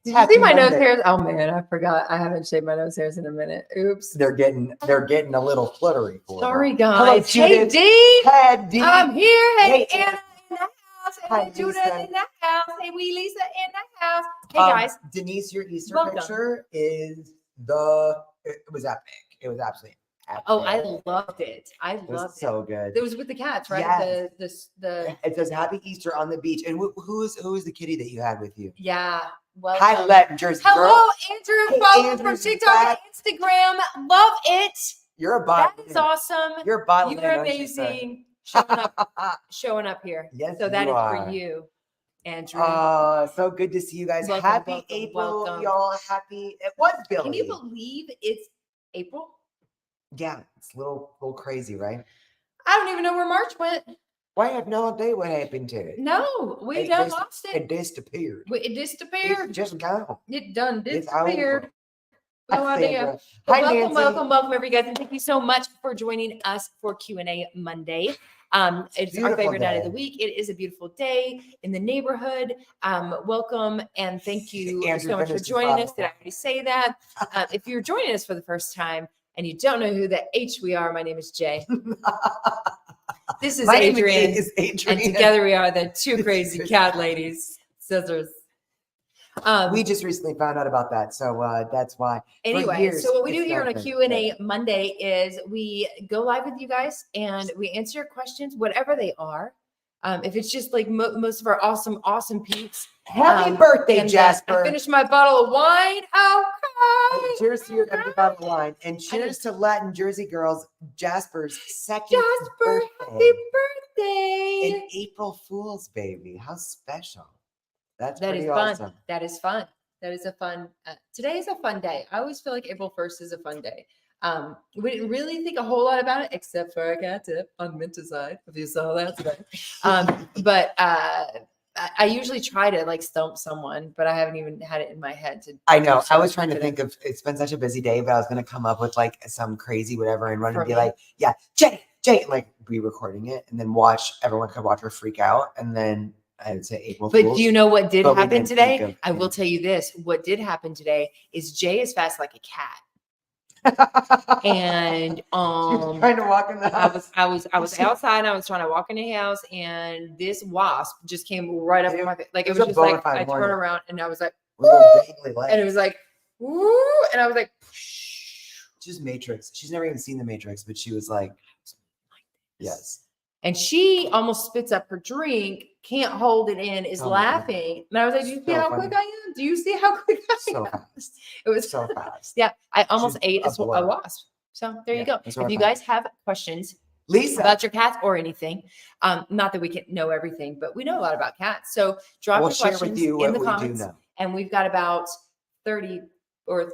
Did you see my nose hairs? Oh man, I forgot. I haven't shaved my nose hairs in a minute. Oops. They're getting a little fluttery for Sorry, her. guys. Hello, Hey, D. Hey, D. I'm here. Hey, Hey, Anna in the house. Hi, Hey, Judith Lisa. in the house. Hey, wee Lisa in the house. Hey, guys. Denise, your Easter Welcome. picture it was epic. It was absolutely epic. Oh, I loved it. I loved it. So good. It was with the cats, right? Yes. The It says Happy Easter on the beach. And who is the kitty that you had with you? yeah. Well, Hi, Lettingers. hello, Andrew. Hey, Follow us Andrew's from TikTok and Instagram. Love it. You're a bot. That is awesome. You're a bot. You're amazing. Showing up here. Yes, so that you is are. For you, Andrew. So good to see you guys. Welcome, Happy April, y'all. Happy. It was Billy. Can you believe it's April? Yeah, it's a little crazy, right? I don't even know where March went. Why have no idea what happened to it? No, we done lost it. It disappeared. It disappeared. It just gone. It done disappeared. No idea. Hi, Welcome, everybody, guys, and thank you so much for joining us for Q&A Monday. It's our favorite night of the week. It is a beautiful day in the neighborhood. Welcome and thank you so much for joining us. Did I already say that? If you're joining us for the first time and you don't know who the H we are, my name is Jay. This is Adrian. And together we are the two crazy cat ladies. Scissors. We just recently found out about that, so that's why. Anyway, so what we do here on a Q&A Monday is we go live with you guys and we answer your questions, whatever they are. If it's just like most of our awesome peeps. Happy birthday, Jasper! I finished my bottle of wine. Okay. Cheers to your empty bottle of wine, and cheers to Latin Jersey girls. Jasper's second birthday. Happy birthday! And April Fool's, baby. How special! That is fun. Awesome. That is fun. That is a fun. Today is a fun day. I always feel like April 1st is a fun day. We didn't really think a whole lot about it, except for a cat tip on Minticide, if you saw that today. But I usually try to like stump someone, but I haven't even had it in my head to. I know. I was trying to think of. It's been such a busy day, but I was going to come up with like some crazy whatever and run and be like, "Yeah, Jay," and like be recording it, and then everyone could watch her freak out, and then. I would say April Fools. But do you know what did happen today? I will tell you this. What did happen today is Jay is fast like a cat. And trying to walk in the house. I was outside and I was trying to walk in the house and this wasp just came right up in my face. Like it was just like I turned around and I was like, and it was like, woo, and I was like, just Matrix. She's never even seen the Matrix, but she was like, yes. And she almost spits up her drink, can't hold it in, is laughing. And I was like, do you see how quick I am? Do you see how quick I am? Fast. It was so fast. Yeah, I almost ate a wasp. So there you go. If you guys have questions Lisa, about your cats or anything, not that we can know everything, but we know a lot about cats. So drop your questions in the comments. And we've got about 30 or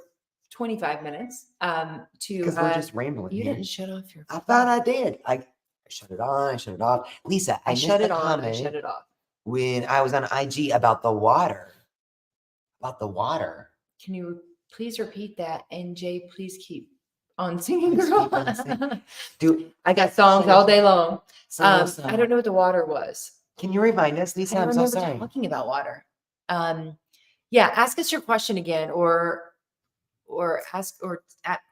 25 minutes to. Because we're just rambling. You didn't shut off your phone. I thought I did. I shut it on. I shut it off. Lisa, I shut it on. I shut it off. When I was on IG about the water. Can you please repeat that? And Jay, please keep on singing, girl. Dude, I got songs all day long. I don't know what the water was. Can you remind us, Lisa? I'm so sorry. Talking about water. Yeah, ask us your question again, or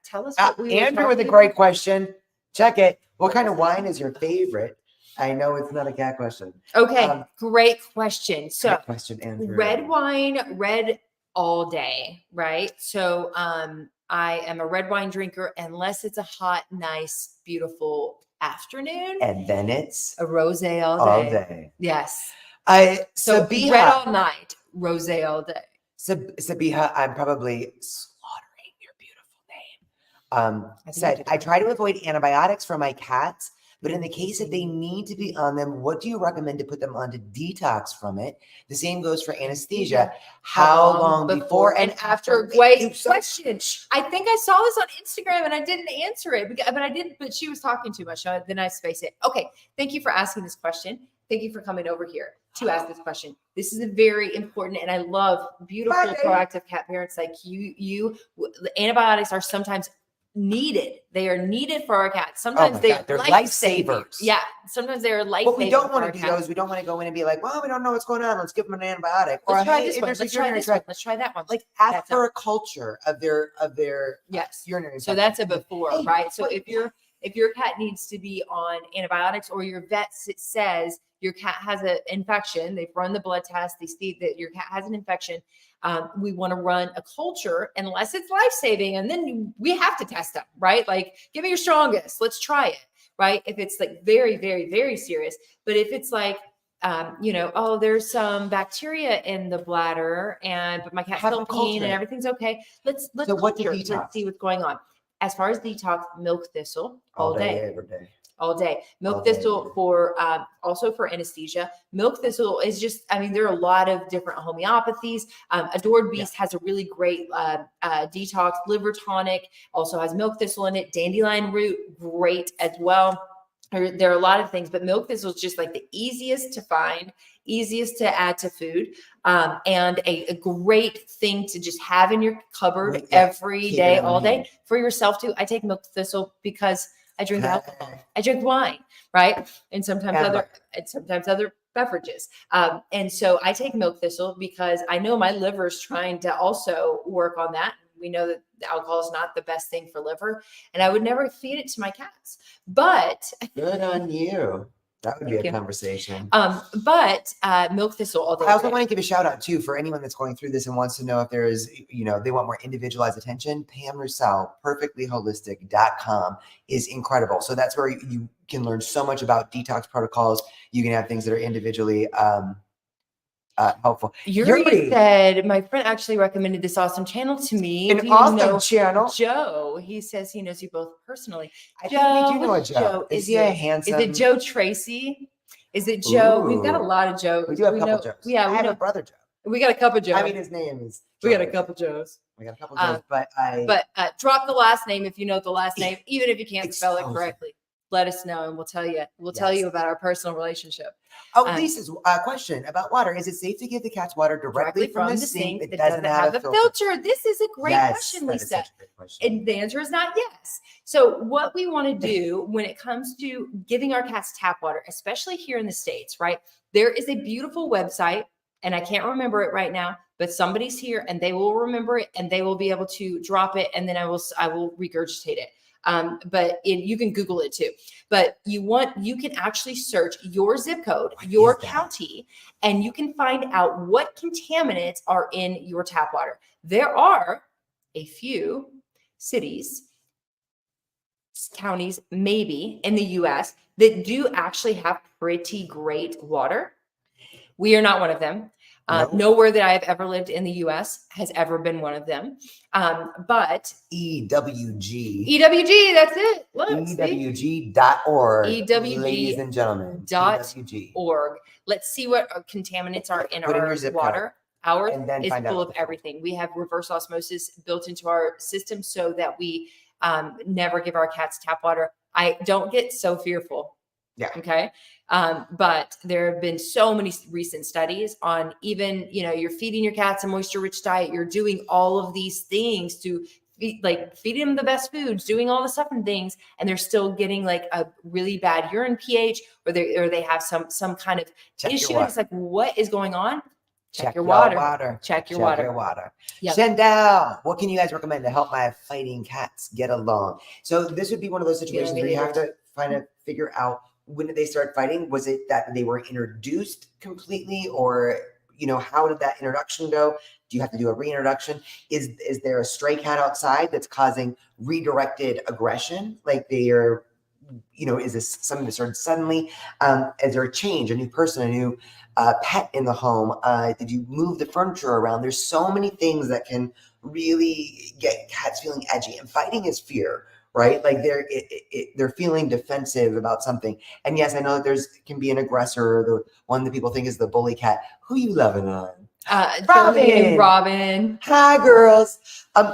tell us. Andrew with a great question. Check it. What kind of wine is your favorite? I know it's not a cat question. Okay, great question. So, great question, Andrew. Red wine, red all day, right? So, I am a red wine drinker unless it's a hot, nice, beautiful afternoon. And then it's a rosé all day. All day. Yes. So Sabiha, red all night, rosé all day. Sabiha, I'm probably slaughtering your beautiful name. Said, I try to avoid antibiotics for my cats, but in the case that they need to be on them, what do you recommend to put them on to detox from it? The same goes for anesthesia. How long before and after? Great question. I think I saw this on Instagram and I didn't answer it, but she was talking too much. So then I spaced it. Okay. Thank you for asking this question. Thank you for coming over here to ask this question. This is a very important, and I love beautiful, proactive cat parents like you. Antibiotics are sometimes needed. They are needed for our cats. Sometimes they're lifesavers. Yeah. Sometimes they're life. What we don't want to do though is we don't want to go in and be like, well, we don't know what's going on. Let's give them an antibiotic. Let's try this one. Let's try this one. Let's try that one. Like ask for a culture of their yes. urinary infection. So that's a before, right? So if your cat needs to be on antibiotics, or your vet says your cat has an infection, they've run the blood test, they see that your cat has an infection, we want to run a culture unless it's life-saving, and then we have to test them, right? Like, give me your strongest, let's try it, right? If it's like very, very, very serious. But if it's like, oh, there's some bacteria in the bladder, but my cat's still peeing and everything's okay, let's see what's going on. As far as detox, milk thistle all day. Every day. All day. Milk thistle for also for anesthesia. Milk thistle is just, there are a lot of different homeopathies. Adored Beast has a really great detox, liver tonic, also has milk thistle in it. Dandelion root, great as well. There are a lot of things, but milk thistle is just like the easiest to find, easiest to add to food, and a great thing to just have in your cupboard every day, all day. For yourself too. I take milk thistle because I drink alcohol. I drink wine, right? And sometimes other beverages. And so I take milk thistle because I know my liver's trying to also work on that. We know that alcohol is not the best thing for liver, and I would never feed it to my cats. But good on you. That would be a conversation. But milk thistle all day. I also want to give a shout out too for anyone that's going through this and wants to know if there is, they want more individualized attention. Pam Roussel, perfectlyholistic.com is incredible. So that's where you can learn so much about detox protocols. You can have things that are individually helpful. Yuri said, my friend actually recommended this awesome channel to me. An awesome channel. Joe, he says he knows you both personally. I think we do know a Joe. Is he a handsome? Is it Joe Tracy? Is it Joe? We've got a lot of Joes. We do have a couple Joes. Yeah, we have a brother Joe. We got a couple Joes. His name is Joe. We got a couple Joes. We got a couple Joes, but drop the last name if you know the last name, even if you can't spell it correctly. Let us know and we'll tell you. We'll tell you about our personal relationship. Oh, Lisa's question about water. Is it safe to give the cats water directly from the sink that doesn't have a filter? This is a great question, Lisa. And the answer is not yes. So what we want to do when it comes to giving our cats tap water, especially here in the States, right? There is a beautiful website, and I can't remember it right now, but somebody's here and they will remember it and they will be able to drop it, and then I will regurgitate it. But you can Google it too, but you can actually search your zip code, your county, and you can find out what contaminants are in your tap water. There are a few cities, counties, maybe in the US that do actually have pretty great water. We are not one of them. Nowhere that I have ever lived in the U.S. has ever been one of them. But EWG, that's it. Look, EWG.org. Ladies and gentlemen. .org. Let's see what contaminants are in our water. Ours is full of everything. We have reverse osmosis built into our system so that we never give our cats tap water. I don't get so fearful. Yeah. Okay. But there have been so many recent studies on even, you're feeding your cats a moisture rich diet. You're doing all of these things to feeding them the best foods, doing all the stuff and things. And they're still getting like a really bad urine pH, or they have some kind of issue. It's like, what is going on? Check your water. Check your water. Yep. Shendell, what can you guys recommend to help my fighting cats get along? So this would be one of those situations where you have to figure out, when did they start fighting? Was it that they were introduced completely, or, how did that introduction go? Do you have to do a reintroduction? Is there a stray cat outside that's causing redirected aggression? Like they are, is this something that started suddenly? Is there a change, a new person, a new pet in the home? Did you move the furniture around? There's so many things that can really get cats feeling edgy, and fighting is fear. Right? Like they're feeling defensive about something. And yes, I know that can be an aggressor, the one that people think is the bully cat. Who you loving on? Robin. Hi, girls.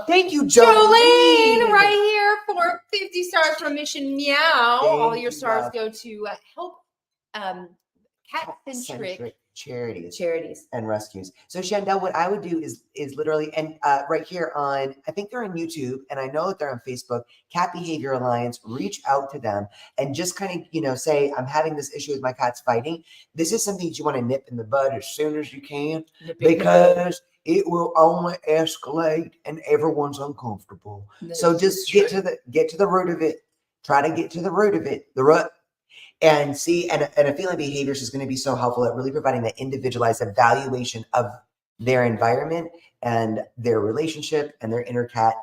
Thank you, Jolene, right here for 50 stars from Mission Meow. All your stars go to help cat-centric charities and rescues. So Chandel, what I would do is literally, and right here on, I think they're on YouTube, and I know that they're on Facebook, Cat Behavior Alliance, reach out to them and just kind of, you know, say, I'm having this issue with my cats fighting. This is something that you want to nip in the bud as soon as you can, because it will only escalate and everyone's uncomfortable. So just get to the root of it. Try to get to the root of it, the root. And see, and a feeling behaviors is going to be so helpful at really providing that individualized evaluation of their environment and their relationship and their inner cat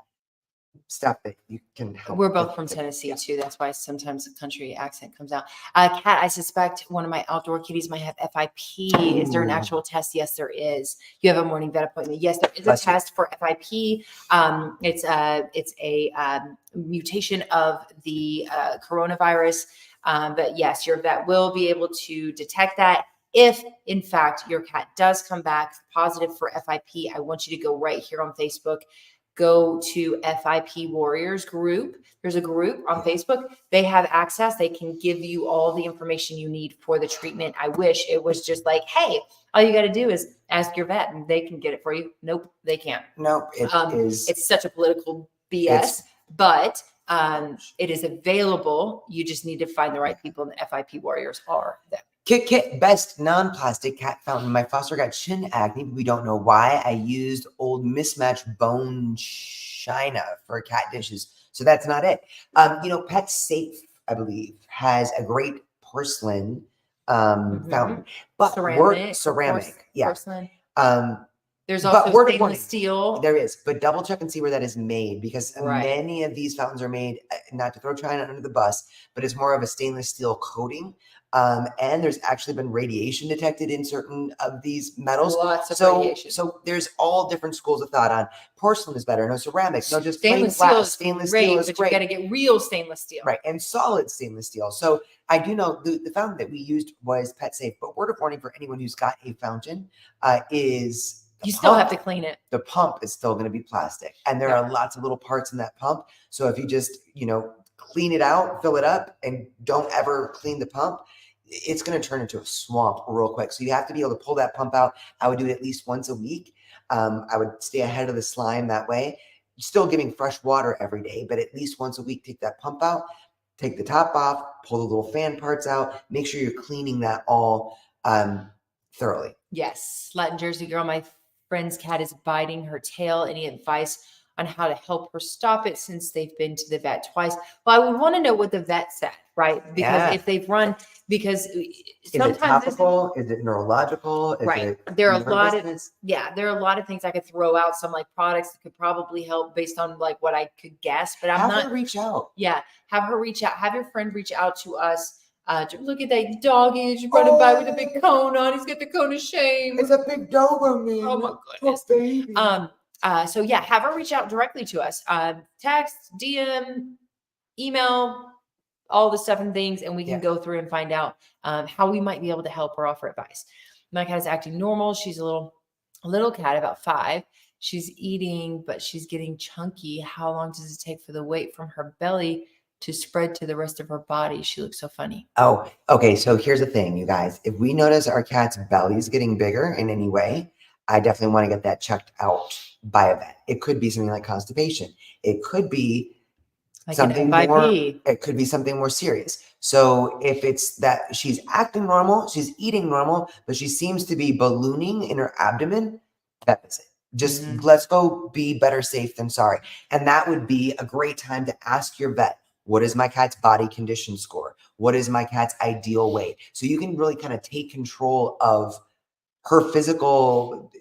stuff that you can help. We're both from Tennessee too. That's why sometimes the country accent comes out. Cat, I suspect one of my outdoor kitties might have FIP. Is there an actual test? Yes, there is. You have a morning vet appointment. Yes, there is a test for FIP. It's a mutation of the coronavirus. But yes, your vet will be able to detect that. If in fact your cat does come back positive for FIP, I want you to go right here on Facebook. Go to FIP Warriors group. There's a group on Facebook. They have access. They can give you all the information you need for the treatment. I wish it was just like, hey, all you got to do is ask your vet and they can get it for you. Nope, they can't. Nope, it's such a political BS, but it is available. You just need to find the right people, and the FIP Warriors are there. Kit Kit, best non-plastic cat fountain. My foster got chin acne. We don't know why. I used old mismatched bone china for cat dishes. So that's not it. You know, Pet Safe, I believe, has a great porcelain fountain. But ceramic. Yeah. Porcelain. There's also stainless steel. There is, but double check and see where that is made, because many of these fountains are made, not to throw China under the bus, but it's more of a stainless steel coating. And there's actually been radiation detected in certain of these metals. Lots of radiation. So there's all different schools of thought on porcelain is better. No ceramic. No, just stainless plain steel glass. is Stainless great, steel is but great. you got to get real stainless steel. Right. And solid stainless steel. So I do know the fountain that we used was Pet Safe, but word of warning for anyone who's got a fountain is you still have to clean it. The pump is still going to be plastic, and there are lots of little parts in that pump. So if you just, you know, clean it out, fill it up, and don't ever clean the pump, it's going to turn into a swamp real quick. So you have to be able to pull that pump out. I would do it at least once a week. I would stay ahead of the slime that way. Still giving fresh water every day, but at least once a week, take that pump out, take the top off, pull the little fan parts out. Make sure you're cleaning that all thoroughly. Yes. Latin Jersey girl, my friend's cat is biting her tail. Any advice on how to help her stop it, since they've been to the vet twice? Well, I would want to know what the vet said, right? Because if they've run, because sometimes is it topical? Is it neurological? Is it there are a lot of there are a lot of things I could throw out. Some like products that could probably help based on like what I could guess, but I'm not. Have her reach out. Yeah, have her reach out. Have your friend reach out to us. Look at that dog is running by with a big cone on. He's got the cone of shame. It's a big Doberman. Oh my goodness. Oh, baby. So yeah, have her reach out directly to us. Text, DM, email, all the stuff and things, and we can go through and find out how we might be able to help or offer advice. My cat is acting normal. She's a little cat, about 5. She's eating, but she's getting chunky. How long does it take for the weight from her belly to spread to the rest of her body? She looks so funny. Oh, okay. So here's the thing, you guys. If we notice our cat's belly is getting bigger in any way, I definitely want to get that checked out by a vet. It could be something like constipation. It could be like something more. It could be something more serious. So if it's that she's acting normal, she's eating normal, but she seems to be ballooning in her abdomen, that's it. Just let's go be better safe than sorry. And that would be a great time to ask your vet, what is my cat's body condition score? What is my cat's ideal weight? So you can really kind of take control of her physical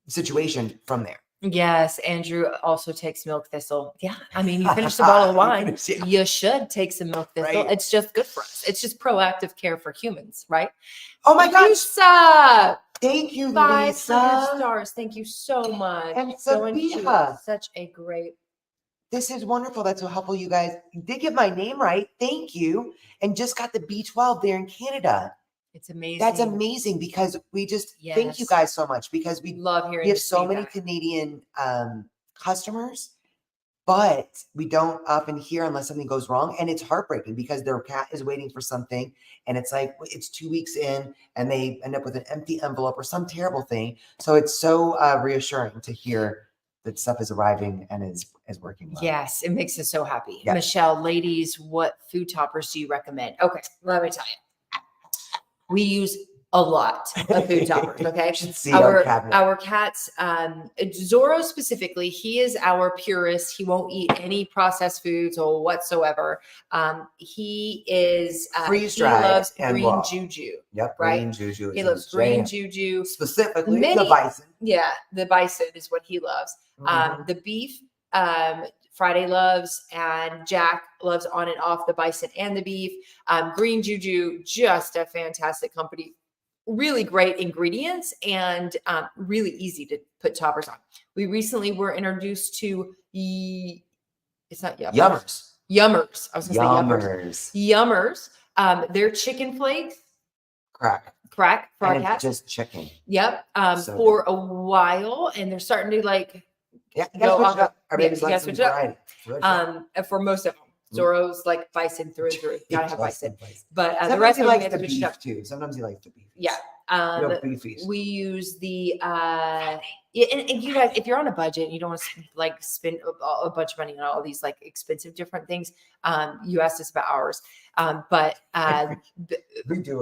situation from there. Yes, Andrew also takes milk thistle. Yeah, I mean, you finished a bottle of wine. You should take some milk thistle. Right. It's just good for us. It's just proactive care for humans, right? Oh my gosh. Lisa! Thank you, 500 Lisa. stars. Thank you so much. And Sabina. Such a great. This is wonderful. That's so helpful, you guys. You did get my name right. Thank you. And just got the B12 there in Canada. It's amazing. That's amazing, because we just thank you guys so much, because we love hearing. We have so many Canadian customers, but we don't often hear unless something goes wrong. And it's heartbreaking because their cat is waiting for something. And it's like, it's 2 weeks in and they end up with an empty envelope or some terrible thing. So it's so reassuring to hear that stuff is arriving and is working well. Yes, it makes us so happy. Yes. Michelle, ladies, what food toppers do you recommend? Okay, let me tell you. We use a lot of food toppers. Okay, You should see our cabinet. Our cats, Zorro specifically, he is our purist. He won't eat any processed foods or whatsoever. He is freeze-dried. He loves and green raw. juju. Yep, right? green juju. He loves green juju. Specifically, the bison. Yeah, the bison is what he loves. The beef, Friday loves, and Jack loves on and off the bison and the beef. Green juju, just a fantastic company. Really great ingredients and really easy to put toppers on. We recently were introduced to it's not Yummers. Yummers. I was going to say Yummers. They're chicken flakes. Crack for our and cats. It's just chicken. Yep. So for a while, and they're starting to like go off. Our babies like some variety. For most of them. Zorro's like bison through and through. Gotta have bison. But the rest of them like the beef too. Sometimes he likes the beef. Yeah. We use the and you guys, if you're on a budget and you don't want to like spend a bunch of money on all these like expensive different things, you asked us about ours. But we do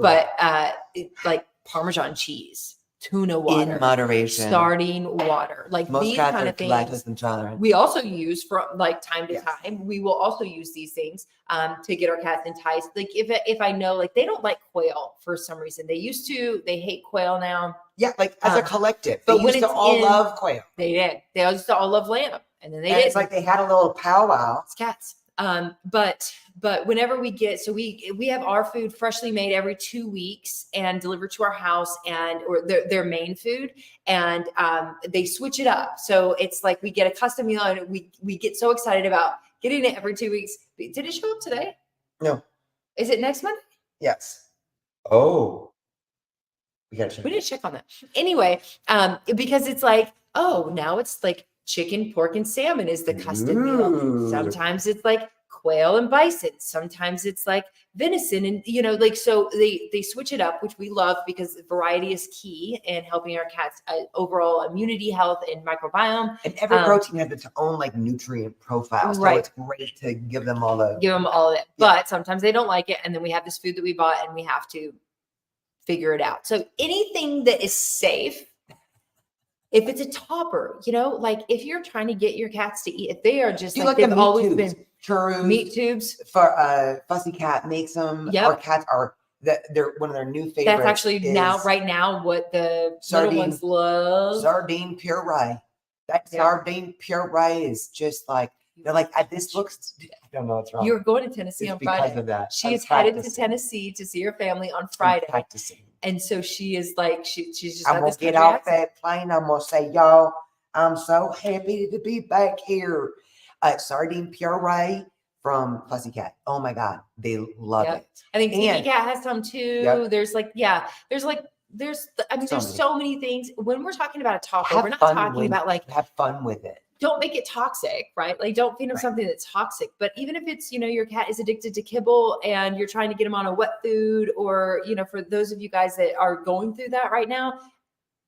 like Parmesan cheese, tuna water, in moderation, sardine water, like most these cats kind are of things. lactose intolerant. We also use from like time to time. We will also use these things to get our cats enticed. Like if I know like they don't like quail for some reason, they hate quail now. Yeah, like as a collective, but they used to all love quail. They did. They used to all love lamb, and then It's like they had a little powwow. It's cats. But whenever we get, so we have our food freshly made every 2 weeks and delivered to our house or their main food. And, they switch it up. So it's like, we get a custom meal and we get so excited about getting it every 2 weeks. Did it show up today? No. Is it next month? Yes. Oh, we gotta check. We need to check on that. Anyway, because it's like, oh, now it's like chicken, pork, and salmon is the custom meal. Sometimes it's like quail and bison. Sometimes it's like venison, and like so they switch it up, which we love because variety is key in helping our cats' overall immunity, health, and microbiome. And every protein has its own like nutrient profile, so it's great to give them all of it. Yeah. But sometimes they don't like it, and then we have this food that we bought, and we have to figure it out. So anything that is safe. If it's a topper, like if you're trying to get your cats to eat, if they are just like they've always been churros, meat tubes. For Fussy Cat makes them. Yep. Our cats they're one of their new favorites. That's actually right now what the little ones love. Sardine puree. That sardine puree is just like they're like this looks. I don't know what's wrong. You're going to Tennessee on Friday. Because of that. She is headed to Tennessee to see her family on Friday. And so she is like, she's just. I'm gonna get off that plane. I'm gonna say, y'all, I'm so happy to be back here. Sardine puree from Fussy Cat. Oh my God, they love it. I think Tiki Cat has some too. Yep. There's so many things. When we're talking about a topper, we're not talking about like have fun with it. Don't make it toxic, right? Like don't feed them something that's toxic. But even if it's, your cat is addicted to kibble and you're trying to get them on a wet food, or, for those of you guys that are going through that right now,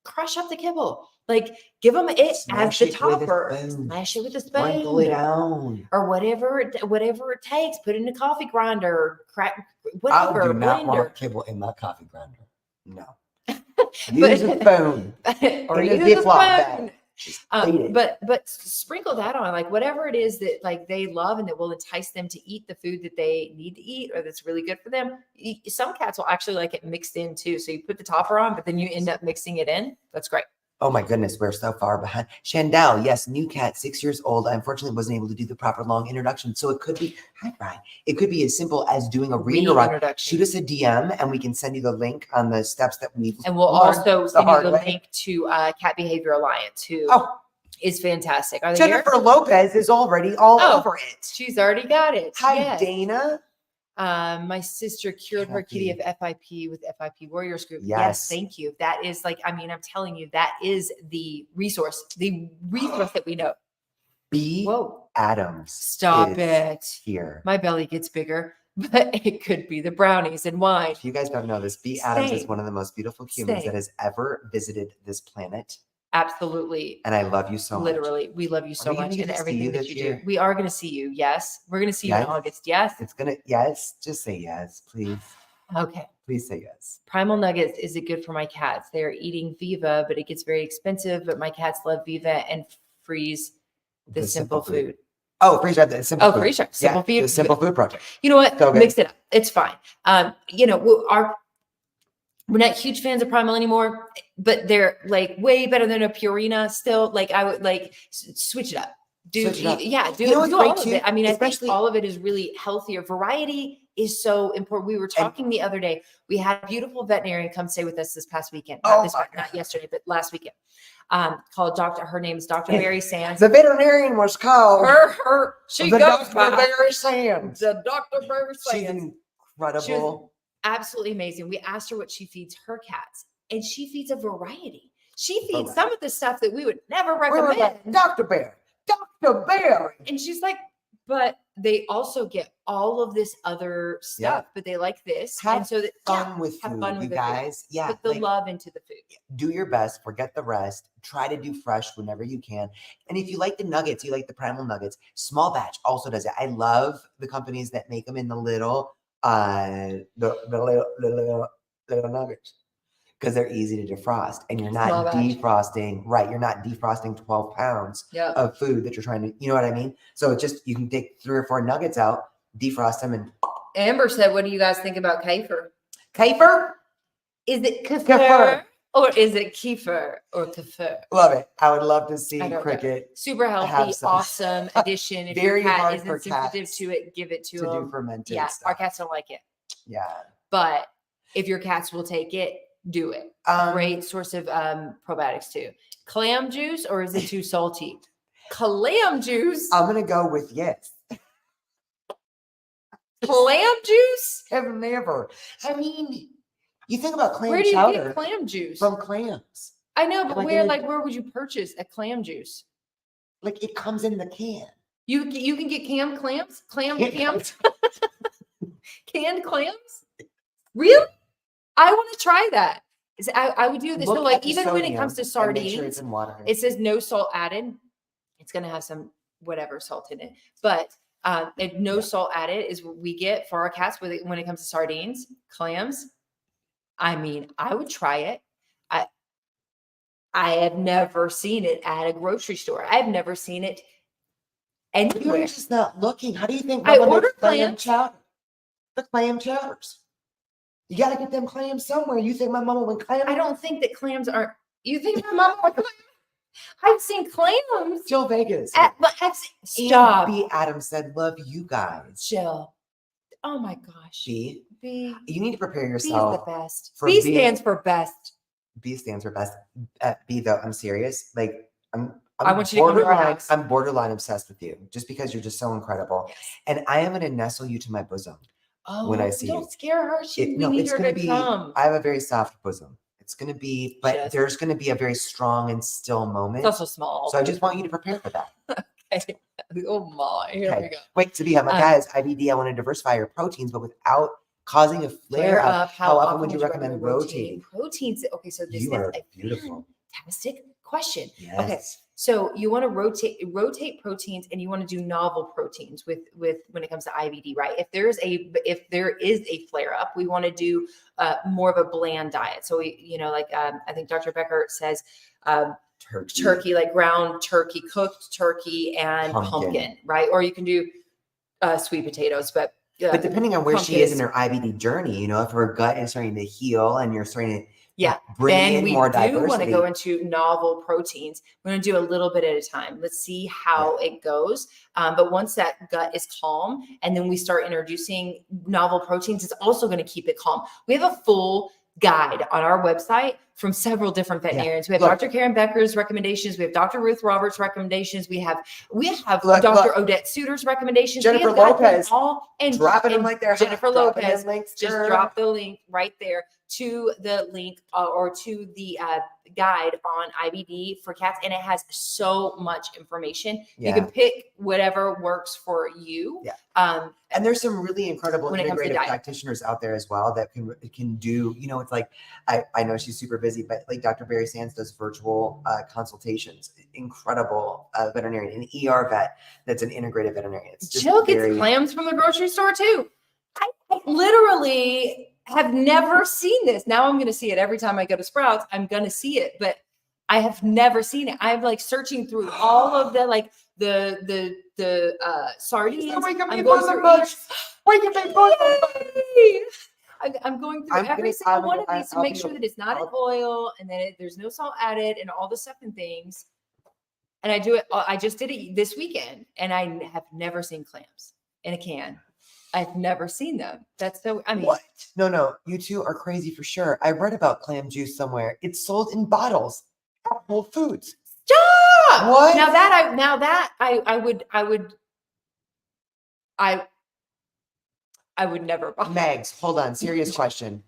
crush up the kibble. Like give them it as the topper. Smash it with a spoon. Sprinkle it on. Or whatever it takes. Put it in a coffee grinder, crack, whatever. I do not want kibble in my coffee grinder. No. Use a spoon. Or use a spoon. But sprinkle that on, like whatever it is that like they love and that will entice them to eat the food that they need to eat or that's really good for them. Some cats will actually like it mixed in too. So you put the topper on, but then you end up mixing it in. That's great. Oh my goodness, we're so far behind. Shandell, yes, new cat, 6 years old. I unfortunately wasn't able to do the proper long introduction. So it could be, hi, Brian. It could be as simple as doing a reintroduction. Shoot us a DM and we can send you the link on the steps that we've And we'll also send you the link to Cat Behavior Alliance, who is fantastic. Are they Jennifer Lopez is already all over it. She's already got it. Hi, Dana. My sister cured her kitty of FIP with FIP Warriors Group. Yes, thank you. That is like, I'm telling you, that is the resource that we know. B. Whoa. Adams. Stop is it. Here. My belly gets bigger, but it could be the brownies and wine. If you guys don't know this, B. Adams is Same. one of the most beautiful humans Same. that has ever visited this planet. Absolutely. And I love you so much. Literally, we love you so we gonna much get and to see everything you that this you year? do. We are going to see you. Yes. We're going to see you in Yes? August. Yes. It's gonna, yes, just say yes, please. Okay. Please say yes. Primal Nuggets, is it good for my cats? They're eating Viva, but it gets very expensive. But my cats love Viva and freeze the simple food. Oh, freeze dried the simple food. Freeze dried. Simple food. The simple food project. You know what? So good. Mix it up. It's fine. We're not huge fans of Primal anymore, but they're like way better than a Purina still. Like I would like switch it up. Switch it up. Do You know what's do great all of too? it. I mean, I Especially- think all of it is really healthier. Variety is so important. We were talking the other day. We had a beautiful veterinarian come stay with us this past weekend. Not yesterday, but last weekend. Called her name is Dr. Mary Sands. The veterinarian was called She the goes Dr. by Mary Sands. the Dr. Mary She's Sands. incredible. Absolutely amazing. We asked her what she feeds her cats, and she feeds a variety. She feeds some of the stuff that we would never We were recommend. like, Dr. Bear. And she's like, but they also get all of this other stuff, but they like this. Have and so that fun with have food, fun with you the guys. food. Yeah. Put the love into the food. Do your best, forget the rest. Try to do fresh whenever you can. And if you like the nuggets, you like the Primal nuggets, Small Batch also does it. I love the companies that make them in the little little nuggets, because they're easy to defrost, and you're not Small batch. defrosting, right? You're not defrosting 12 pounds of food that you're trying to, you know what I mean? So it just, you can take 3 or 4 nuggets out, defrost them, and Amber said, what do you guys think about kefir? kefir? Is it kefir, Kefir. or is it kefir or kefir? Love it. I would love to see I don't know. Cricket Super healthy, have some. awesome addition. If Very your cat hard for isn't sensitive cats to it, give it to to do them. fermented Yeah, stuff. our cats don't like it. Yeah. But if your cats will take it, do it. Great source of probiotics too. Clam juice, or is it too salty? Clam juice. I'm gonna go with yes. Clam juice? Have never. I mean, you think about clam Where do you chowder get clam juice? from clams. I know, but Like where would you purchase a clam juice? Like it comes in the can. You can get canned clams? Canned clams? Really? I want to try that. I would do this. So Look like at the even when it sodium comes to and make sure sardines, it's in water. it says no salt added. It's going to have some whatever salt in it, but no salt added is what we get for our cats when it comes to sardines, clams. I mean, I would try it. I have never seen it at a grocery store. I've never seen it anywhere. You're just not looking. How do you think I Mama ordered makes clam clams. chowder? The clam chowders. You got to get them clams somewhere. You think my mama went clam? I don't think that clams aren't. You think my mama would? I've seen clams. Jill Vegas. But stop. B. Adams said, "Love you guys." Jill. Oh my gosh. B. B. You need to prepare B is the yourself. best. for B being- stands for best. B stands for best. B though, I'm serious. Like I want you to come to our house. I'm borderline obsessed with you, just because you're just so incredible. Yes. And I am gonna nestle you to my bosom. Oh, when I see don't you. scare her. We No, need it's her gonna to be. come. I have a very soft bosom. It's gonna be, but Just- there's gonna be a very strong and still moment. It's also small. So I just want you to prepare for that. Okay. Oh my. Here Okay. we go. Wait, to be my guys, IBD, I want to diversify your proteins, but without causing a flare up. How often would you recommend rotating? Proteins. Okay, so this You is are a beautiful. fantastic question. Yes. Okay. So you want to rotate proteins, and you want to do novel proteins with when it comes to IBD, right? If there is a flare up, we want to do more of a bland diet. So I think Dr. Becker says turkey, like ground turkey, cooked turkey, and pumpkin, right? Or you can do sweet potatoes, but depending on where she is in her IBD journey, if her gut is starting to heal and you're starting to bring in more diversity. Then we do want to go into novel proteins. We're going to do a little bit at a time. Let's see how it goes. But once that gut is calm, and then we start introducing novel proteins, it's also going to keep it calm. We have a full guide on our website from several different veterinarians. We have Dr. Karen Becker's recommendations. We have Dr. Ruth Roberts' recommendations. We have Dr. Odette Suter's recommendations. Jennifer Lopez. All and dropping them like they're Jennifer Lopez. links Just drop the link right there. to the link or to the guide on IBD for cats, and it has so much information. Yeah. You can pick whatever works for you. Yeah. And there's some really incredible When it comes to integrative diet. practitioners out there as well that can do, you know, it's like, I know she's super busy, but like Dr. Barry Sands does virtual consultations, incredible veterinarian, an ER vet that's an integrative veterinarian. It's just Jill gets clams from the grocery store too. I literally have never seen this. Now I'm going to see it every time I go to Sprouts. I'm going to see it, but I have never seen it. I'm like searching through all of the like the sardines. I'm going through each. Yay! I'm going through every single one of these to make sure that it's not in oil and that there's no salt added and all the stuff and things. And I do it. I just did it this weekend, and I have never seen clams in a can. I've never seen them. That's so. I mean, what? No, you two are crazy for sure. I read about clam juice somewhere. It's sold in bottles at Whole Foods. Stop! What? Now that I would never buy. Megs, hold on. Serious question.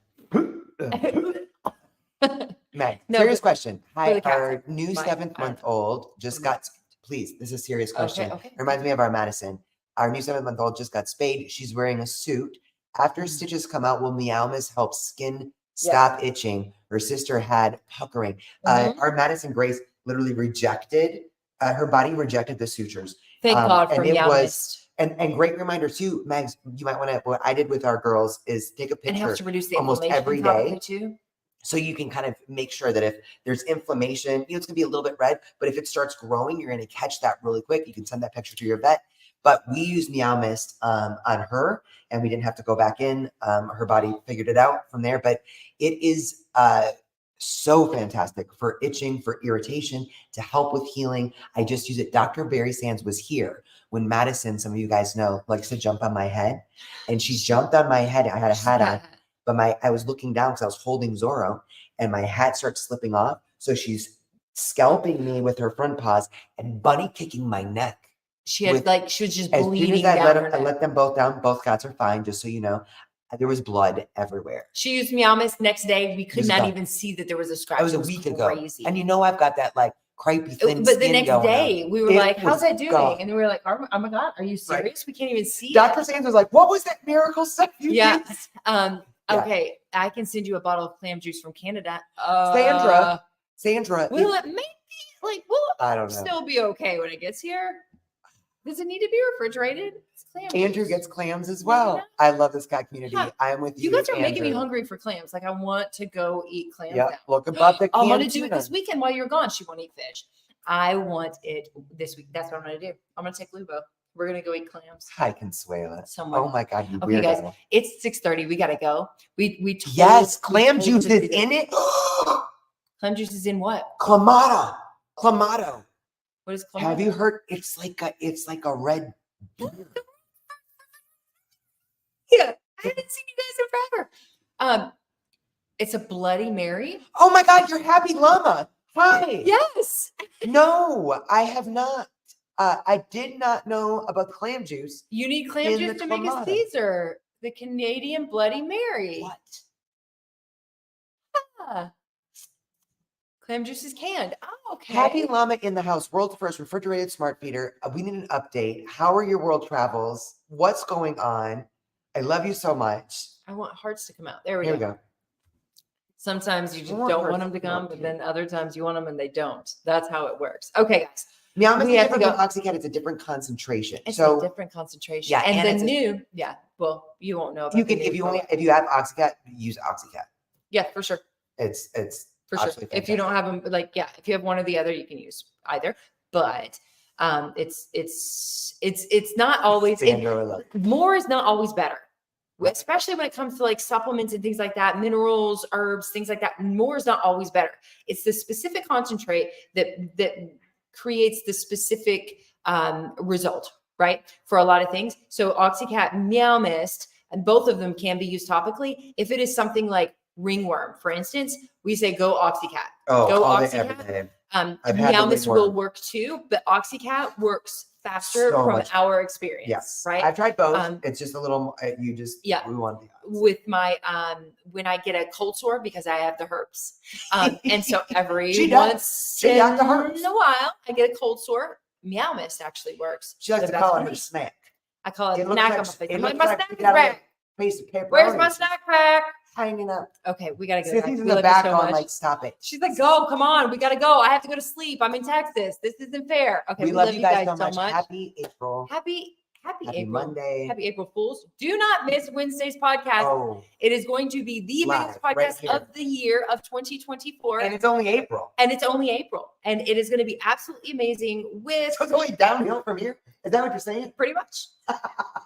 Meg, No, serious question. Hi, the cats, our new mine, 7-month-old just got, please, this is a serious question. Okay. Reminds me of our Madison. Our new 7-month-old just got spayed. She's wearing a suit. After stitches come out, will Meow Mist help skin stop itching? Her sister had puckering. Our Madison Grace literally rejected, her body rejected the sutures. Thank God for Meow Mist. And great reminder too, Megs, you might want to, what I did with our girls is take a picture. And it helps to reduce the almost every inflammation day too. So you can kind of make sure that if there's inflammation, you know, it's gonna be a little bit red, but if it starts growing, you're gonna catch that really quick. You can send that picture to your vet. But we used Meow Mist on her, and we didn't have to go back in. Her body figured it out from there. But it is so fantastic for itching, for irritation, to help with healing. I just use it. Dr. Barry Sands was here when Madison, some of you guys know, likes to jump on my head, and she jumped on my head. I had a hat on. But I was looking down because I was holding Zorro, and my hat starts slipping off. So she's scalping me with her front paws and bunny kicking my neck. She had she was just as bleeding soon as down. I let them both down. Both cats are fine, just so you know. There was blood everywhere. She used Meow Mist. Next day, we could not even see that there was a scratch. It was a week ago. And you know I've got that like crepey thin But the next going day, on. we were like, how's that doing? And we were like, oh my God, are you serious? Right. We can't even see Dr. Sands was like, what was that miracle stuff you did? Okay, I can send you a bottle of clam juice from Canada. Sandra. Will it maybe I don't know. Still be okay when it gets here? Does it need to be refrigerated? It's clam Andrew juice. gets clams as well. I love this cat community. Yeah. I'm with you. You guys are making me hungry for clams. Like I want to go eat clams. Yeah, look about the I'm gonna do it this weekend while you're gone. She won't eat fish. I want it this week. That's what I'm gonna do. I'm gonna take Lubo. We're gonna go eat clams. Hi, Consuela. Somewhere. Oh my God, you okay, weirdo. guys, it's 6:30. We gotta go. Yes, clam juice is in it. Clam juice is in what? Clamato. Clamato. What is Clamato? Have you heard? It's like a red beer. Yeah, I haven't seen you guys in forever. It's a Bloody Mary. Oh my God, you're Happy Llama. Hi. Yes. No, I have not. I did not know about clam juice. You need clam juice to make a Caesar, the Canadian Bloody Mary. What? Clam juice is canned. Oh, okay. Happy Llama in the house. World's first refrigerated smart feeder. We need an update. How are your world travels? What's going on? I love you so much. I want hearts to come out. There we go. Sometimes you just don't want them to come, but then other times you want them and they don't. That's how it works. Okay, guys. Meow Mist is different from Oxycat. It's a different concentration. It's a different concentration. Yeah, and the new, well, you won't know about you can if you have Oxycat, use Oxycat. Yeah, for sure. It's for sure. If you don't have them, if you have one or the other, you can use either. But it's not always more is not always better. Especially when it comes to like supplements and things like that, minerals, herbs, things like that. More is not always better. It's the specific concentrate that creates the specific result, right? For a lot of things. So Oxycat, Meow Mist, and both of them can be used topically. If it is something like ringworm, for instance, we say go Oxycat. Oh, go Oxycat. I've had Meow the Mist ringworm. will work too, but OxyCat works faster So from much. our experience. Yes. Right. I've tried both. It's just a little, we want the odds. With my, when I get a cold sore because I have the herpes. And so every once in a while I get a cold sore. Meow Mist actually works. She likes to call it her snack. I call it It snack on my looks face. like, I'm like, my snack got a crack. piece of pepperoni. Where's my snack crack? Hanging up. Okay, we gotta go. Sithy's in We the love you back so on much. like, stop it. She's like, go, come on, we gotta go. I have to go to sleep. I'm in Texas. This isn't fair. Okay, we love you guys so much. Happy April. Happy April. Monday. Happy April Fools. Do not miss Wednesday's podcast. Oh, it is going to be the biggest podcast of the year of 2024. And it's only April. And it is going to be absolutely amazing with. So it's only downhill from here? Is that what you're saying? Pretty much.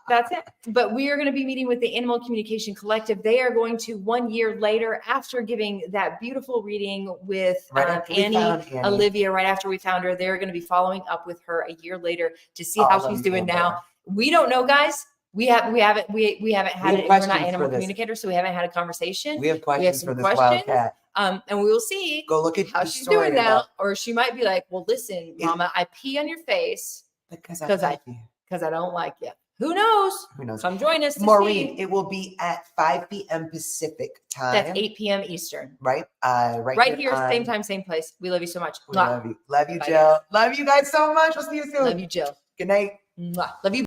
That's it. But we are going to be meeting with the Animal Communication Collective. They are going to 1 year later, after giving that beautiful reading with Annie Olivia, right after we found her, they're going to be following up with her a year later to see how she's doing now. We don't know, guys. We haven't had it. We're not animal communicators, so we haven't had a conversation. We have questions for this wildcat. And we will see go look at how she's doing now. Or she might be like, well, listen, Mama, I pee on your face because I don't like you. Who knows? Come join us. Maureen, it will be at 5 p.m. Pacific time. That's 8 p.m. Eastern. Right? Right here, same time, same place. We love you so much. Love you. Love you, Jill. Love you guys so much. We'll see you soon. Love you, Jill. Good night. Love you.